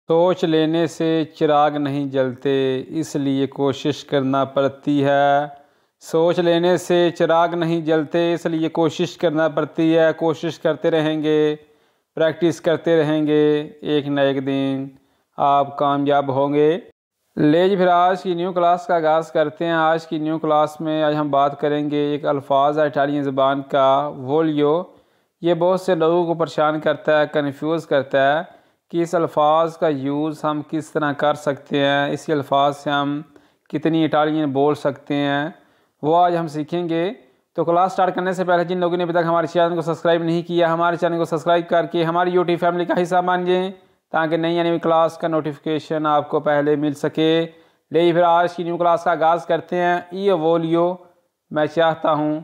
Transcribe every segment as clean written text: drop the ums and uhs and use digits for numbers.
सोच लेने से चिराग नहीं जलते, इसलिए कोशिश करना पड़ती है। सोच लेने से चिराग नहीं जलते, इसलिए कोशिश करना पड़ती है। कोशिश करते रहेंगे, प्रैक्टिस करते रहेंगे, एक न एक दिन आप कामयाब होंगे। ले जी, फिर आज की न्यू क्लास का आगाज़ करते हैं। आज की न्यू क्लास में आज हम बात करेंगे एक अल्फाज है इटालियन ज़बान का, वोलियो। ये बहुत से लोगों को परेशान करता है, कन्फ्यूज़ करता है कि इस अल्फाज का यूज़ हम किस तरह कर सकते हैं, इसी अल्फाज से हम कितनी इटालियन बोल सकते हैं, वो आज हम सीखेंगे। तो क्लास स्टार्ट करने से पहले जिन लोगों ने अभी तक हमारे चैनल को सब्सक्राइब नहीं किया, हमारे चैनल को सब्सक्राइब करके हमारी यूट्यूब फैमिली का हिस्सा बन जाएं, ताकि नई आने वाली क्लास का नोटिफिकेशन आपको पहले मिल सके। ले फिर आज की न्यू क्लास का आगाज़ करते हैं। ये वोलियो, मैं चाहता हूँ।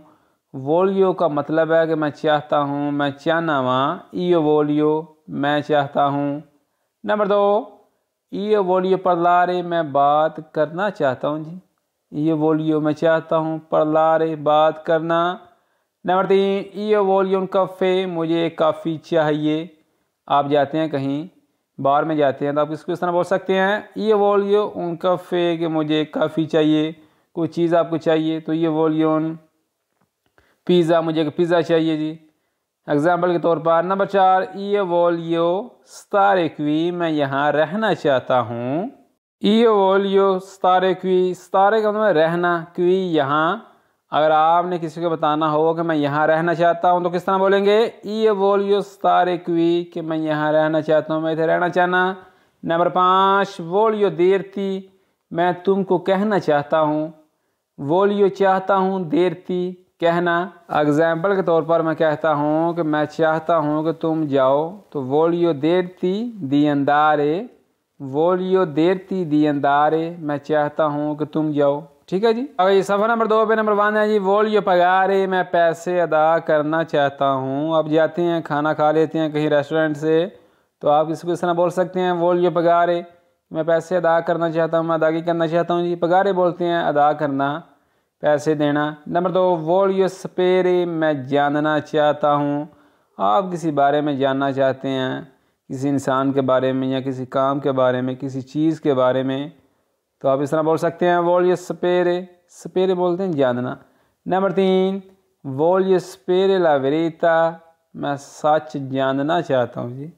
वोलियो का मतलब है कि मैं चाहता हूँ, मैं चाहना वहाँ। ये वोलियो, मैं चाहता हूँ। नंबर 2, ये वोलियो parlare, मैं बात करना चाहता हूँ जी। ये वोलियो, मैं चाहता हूँ, parlare, बात करना। नंबर 3, ये वोलियो un caffè, मुझे काफ़ी चाहिए। आप जाते हैं कहीं बार में जाते हैं तो आप इसको इस तरह बोल सकते हैं, ये वोलियो un caffè, कि मुझे काफ़ी चाहिए। कोई चीज़ आपको चाहिए तो ये वोलियो un पिज़्ज़ा, मुझे पिज़्ज़ा चाहिए जी, एग्जाम्पल के तौर पर। नंबर 4, ये वोलियो stare qui, मैं यहाँ रहना चाहता हूँ। ये वोलियो stare qui, stare का मतलब रहना, qui यहाँ। अगर आपने किसी को बताना हो कि मैं यहाँ रहना चाहता हूँ तो किस तरह बोलेंगे, ये वोलियो stare qui, कि मैं यहाँ रहना चाहता हूँ, मैं इधर रहना चाहना। नंबर 5, वोलियो dirti, मैं तुमको कहना चाहता हूँ। वोलियो चाहता हूँ, dirti कहना। एग्जाम्पल के तौर पर मैं कहता हूँ कि मैं चाहता हूँ कि तुम जाओ, तो वोलियो dirti di andare, वोलियो dirti di andare, मैं चाहता हूँ कि तुम जाओ। ठीक है जी। अगर ये सफ़र नंबर 2 पे नंबर 1 है जी, वोलियो pagare, मैं पैसे अदा करना चाहता हूँ। अब जाते हैं, खाना खा लेते हैं कहीं रेस्टोरेंट से, तो आप इसको इस तरह बोल सकते हैं, वोलियो pagare, मैं पैसे अदा करना चाहता हूँ, मैं अदागी करना चाहता हूँ जी। pagare बोलते हैं अदा करना, पैसे देना। नंबर 2, वोलियो sapere, मैं जानना चाहता हूँ। आप किसी बारे में जानना चाहते हैं, किसी इंसान के बारे में या किसी काम के बारे में, किसी चीज़ के बारे में, तो आप इस तरह बोल सकते हैं, वोलियो sapere, sapere बोलते हैं जानना। नंबर 3, वोलियो sapere la verità, मैं सच जानना चाहता हूँ जी।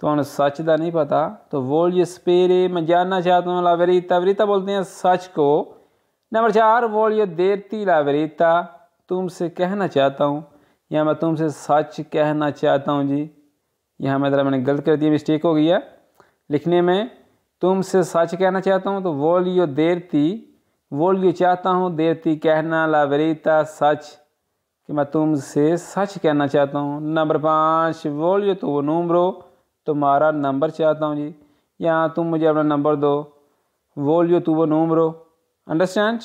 तो उन्हें सच का नहीं पता, तो वोलियो sapere, मैं जानना चाहता हूँ, la verità, verità बोलते हैं सच को। नंबर 4, वोलियो dirti la verità, तुमसे कहना चाहता हूँ, या मैं तुमसे सच कहना चाहता हूँ जी। यहाँ मैंने गलत कर दिया, मिस्टेक हो गई है लिखने में। तुमसे सच कहना चाहता हूँ तो वोलियो dirti, वोलियो चाहता हूँ, dirti कहना, la verità सच, कि मैं तुमसे सच कहना चाहता हूँ। नंबर 5, वोलियो tuo numero, तुम्हारा नंबर चाहता हूँ जी, या तुम मुझे अपना नंबर दो, वोलियो tuo numero, अंडरस्टैंड।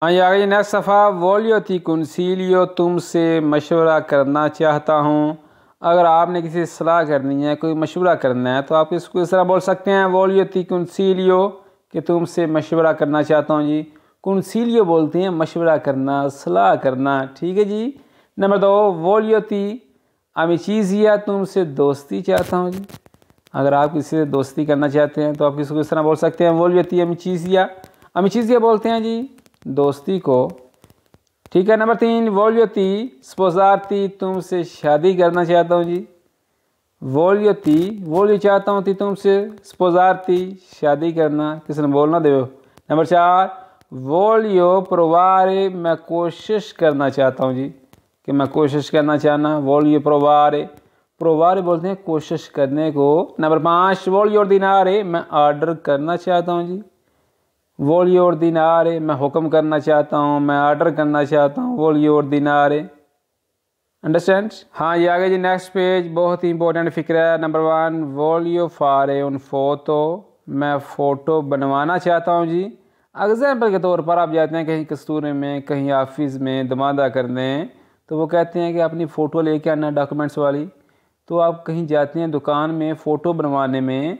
हाँ, ये आ गई नेक्स्ट सफ़ा, वोलियो ti consiglio, तुमसे मशवरा करना चाहता हूँ। अगर आपने किसी से सलाह करनी है, कोई मशवरा करना है, तो आप इसको इस तरह बोल सकते हैं, वोलियो ti consiglio, कि तुमसे मशवरा करना चाहता हूँ जी। consiglio बोलते हैं मशवरा करना, सलाह करना। ठीक है जी। नंबर 2, वोलियो ti amicizia, तुमसे दोस्ती चाहता हूँ जी। अगर आप किसी से दोस्ती करना चाहते हैं तो आप इसको इस तरह बोल सकते हैं, वोलियो ti amicizia, amicizia बोलते हैं जी दोस्ती को। ठीक है। नंबर 3, वोलियो ti sposarti, तुमसे शादी करना चाहता हूँ जी। वोलियो ti, वोलियो चाहता हूँ, ti तुमसे, sposarti शादी करना, किसी ने बोलना दे। नंबर 4, वोलियो provare, मैं कोशिश करना चाहता हूँ जी, कि मैं कोशिश करना चाहना, वोलियो provare, provare बोलते हैं कोशिश करने को। नंबर 5, वोलियो ordinare, मैं ऑर्डर करना चाहता हूँ जी। वोलियो ordinare, मैं हुक्म करना चाहता हूँ, मैं ऑर्डर करना चाहता हूँ, वोलियो ordinare, अंडरस्टैंड। हाँ, ये आगे जी नेक्स्ट पेज, बहुत ही इंपॉर्टेंट फिक्र है। नंबर 1, वोलियो fare un foto, मैं फ़ोटो बनवाना चाहता हूँ जी। एग्जाम्पल के तौर पर आप जाते हैं कहीं कस्तूरे में, कहीं ऑफिस में दमादा करने, तो वो कहते हैं कि अपनी फ़ोटो लेके आना डॉक्यूमेंट्स वाली। तो आप कहीं जाते हैं दुकान में फ़ोटो बनवाने में,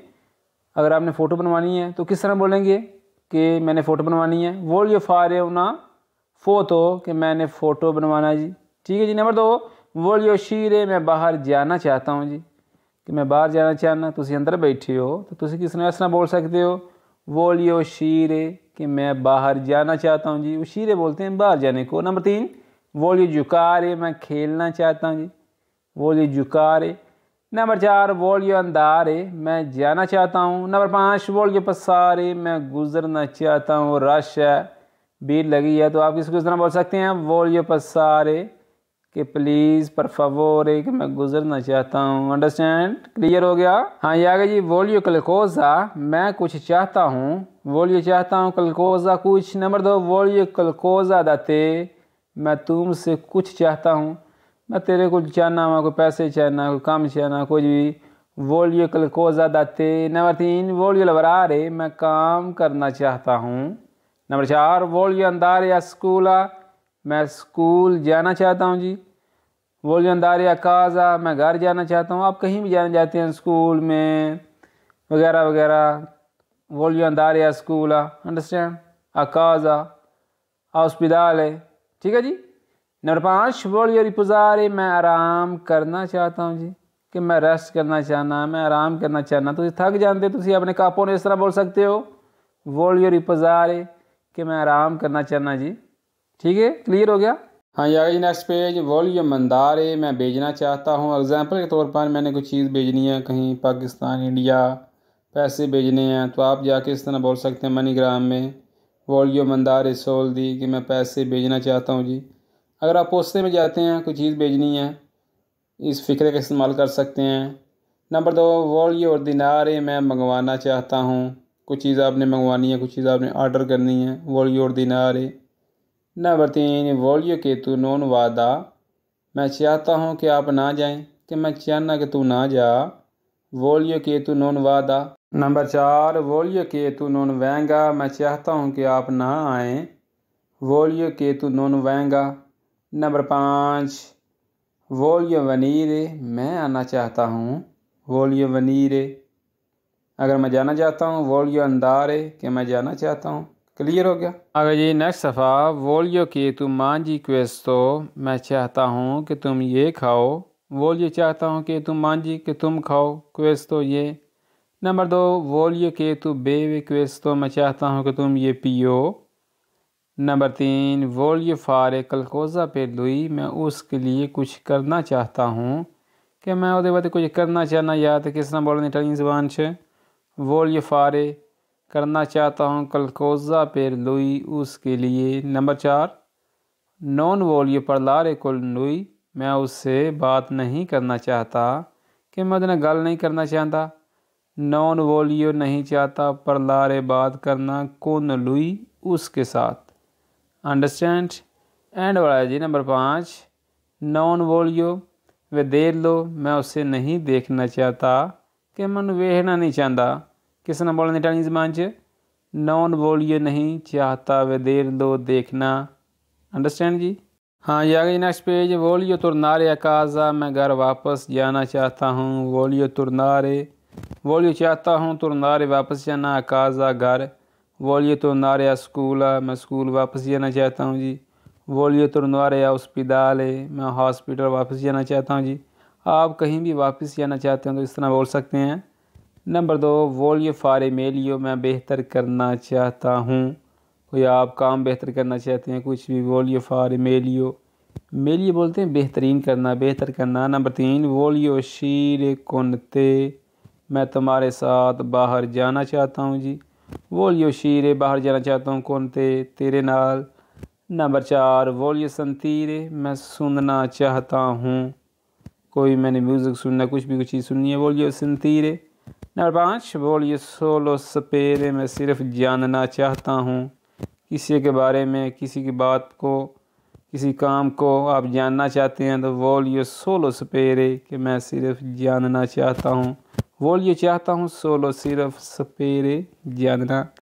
अगर आपने फ़ोटो बनवानी है तो किस तरह बोलेंगे कि मैंने फ़ोटो बनवानी है, वोलियो fare una foto, कि मैंने फ़ोटो बनवाना जी। ठीक है जी। नंबर 2, वोलियो uscire, मैं बाहर जाना चाहता हूँ जी। कि मैं बाहर जाना चाहना, तुसी अंदर बैठे हो तो तुसी किस तरह इस तरह बोल सकते हो, वोलियो शीरे कि मैं बाहर जाना चाहता हूँ जी, वो शीरे बोलते हैं बाहर जाने को। नंबर 3 वोलियो जुकारे मैं खेलना चाहता हूँ जी, वोलियो जुकारे। नंबर 4 वोलियो अंदारे मैं जाना चाहता हूँ। नंबर 5 वोलियो पसारे मैं गुजरना चाहता हूँ। रश है, भीड़ लगी है, तो आप इसको इस तरह बोल सकते हैं वोलियो पसारे कि प्लीज़ पर favore कि मैं गुजरना चाहता हूँ। अंडरस्टैंड, क्लियर हो गया। हाँ ये आगे जी, वोलियो कलकोजा मैं कुछ चाहता हूँ, वोलियो चाहता हूँ, कलकोजा कुछ। नंबर 2 वोलियो कलकोजा दाते मैं तुमसे कुछ चाहता हूँ, मैं तेरे कुछ चाहना हुआ, कोई पैसे चाहना, कोई काम चाहना, कुछ भी। वोलियो कलकोजा दाते। नंबर 3 वोलियो लवरारे मैं काम करना चाहता हूँ। नंबर 4 वोलियो अंदारे या स्कूला मैं स्कूल जाना चाहता हूँ जी। वोलियो अंदारे या काजा मैं घर जाना चाहता हूँ। आप कहीं भी जाने जाते हैं, स्कूल में वगैरह वगैरह, वोलियो अंदारे या स्कूला। अंडरस्टैंड, अकाजा हॉस्पिटल, ठीक है जी। नंबर 5 वोलियो रिपोजारे मैं आराम करना चाहता हूँ जी, कि मैं रेस्ट करना चाहना, मैं आराम करना चाहना। तो थक जानते तो अपने कापों ने इस तरह बोल सकते हो वोलियो रिपोजारे कि मैं आराम करना चाहना जी। ठीक है, क्लियर हो गया। हाँ ये आगे नेक्स्ट पेज, वोलियो मंदारे मैं भेजना चाहता हूँ। एग्जाम्पल के तौर पर मैंने कोई चीज़ भेजनी है कहीं पाकिस्तान, इंडिया, पैसे भेजने हैं, तो आप जाके इस तरह बोल सकते हैं मनीग्राम में वोलियो मंदारे सोल दी कि मैं पैसे भेजना चाहता हूँ जी। अगर आप पोस्ते में जाते हैं, कोई चीज़ भेजनी है, इस फ़िक्रे का इस्तेमाल कर सकते हैं। नंबर 2 वोलियो ऑर्डिनारे मैं मंगवाना चाहता हूँ, कुछ चीज़ आपने मंगवानी है, कुछ चीज़ आपने ऑर्डर करनी है, वोलियो ऑर्डिनारे। नंबर 3 वोलियो के तू नोन वादा मैं चाहता हूँ कि आप ना जाएं, कि मैं चाहना कि तू ना जा, वोलियो के तू नोन वादा। नंबर 4 वोलियो के तू नोन वेंगा मैं चाहता हूँ कि आप ना आएँ, वोलियो के तू नोन वेंगा। नंबर 5 वोलियो वनीरे मैं आना चाहता हूँ, वोलियो वनीरे। अगर मैं जाना चाहता हूँ वोलियो अंदारे कि मैं जाना चाहता हूँ। क्लियर हो गया। आगे जी नेक्स्ट सफ़ा, वोलियो कि तुम मांजी क्वेस्तो मैं चाहता हूँ कि तुम ये खाओ, वोलियो चाहता हूँ कि तुम मांजी कि तुम खाओ, क्वेस्तो ये। नंबर 2 वोलियो कि तू बेवे क्वेस्तो मैं चाहता हूँ कि तुम ये पियो। नंबर 3 वोलियो फारे कलकोजा पे लुई मैं उसके लिए कुछ करना चाहता हूँ, कि मैं ਉਹਦੇ वास्ते कुछ करना चाहना, या तो किस तरह बोलने इटालियन ज़बान से वोलियो फारे करना चाहता हूँ, कलकोजा पेर लुई उसके लिए। नंबर 4 नॉन वोलियो parlare con lui मैं उससे बात नहीं करना चाहता, कि मैं उसने गल नहीं करना चाहता। नॉन वोलियो नहीं चाहता, parlare बात करना, con lui उसके साथ। अंडरस्टैंड। एंड वाला है जी नंबर 5 नॉन वोलियो वे देर लो मैं उसे नहीं देखना चाहता, कि मैं वेखना नहीं चाहता। किस तरह बोलने इटालियन ज़बान च नॉन वोलियो नहीं चाहता, वे देर लो देखना। अंडरस्टैंड जी। हाँ ये आगे नेक्स्ट पेज, वोलियो तुरनारे अकाजा मैं घर वापस जाना चाहता हूँ, वोलियो तुरनारे वोलियो चाहता हूँ, तुरनारे वापस जाना, अकाजा घर। वोलियो तुरनारे या स्कूला मैं स्कूल वापस जाना चाहता हूँ जी। वोलियो तुरनारे या हॉस्पिटले मैं हॉस्पिटल वापस जाना चाहता हूँ जी। आप कहीं भी वापस जाना चाहते हैं तो इस तरह बोल सकते हैं। नंबर 2 वोलियो फारे मेलियो मैं बेहतर करना चाहता हूँ, कोई आप काम बेहतर करना चाहते हैं, कुछ भी, वोलियो फारे मेलियो। मेलियो बोलते हैं बेहतरीन करना, बेहतर करना। नंबर 3 वोलियो शीरे कोनते मैं तुम्हारे साथ बाहर जाना चाहता हूँ जी। वोलियो शीरे बाहर जाना चाहता हूँ, कोनते तेरे नाल। नंबर 4 वोलियो संतीरे मैं सुनना चाहता हूँ, कोई मैंने म्यूज़िक सुनना, कुछ भी कुछ चीज़ सुननी है, वोलियो संतीरे। नंबर 5 वोलियो सोलो सपेरे मैं सिर्फ जानना चाहता हूँ, किसी के बारे में, किसी की बात को, किसी काम को आप जानना चाहते हैं तो वोलियो सोलो सपेरे कि मैं सिर्फ जानना चाहता हूँ, वोलियो चाहता हूँ, सोलो सिर्फ, सपेरे जानना।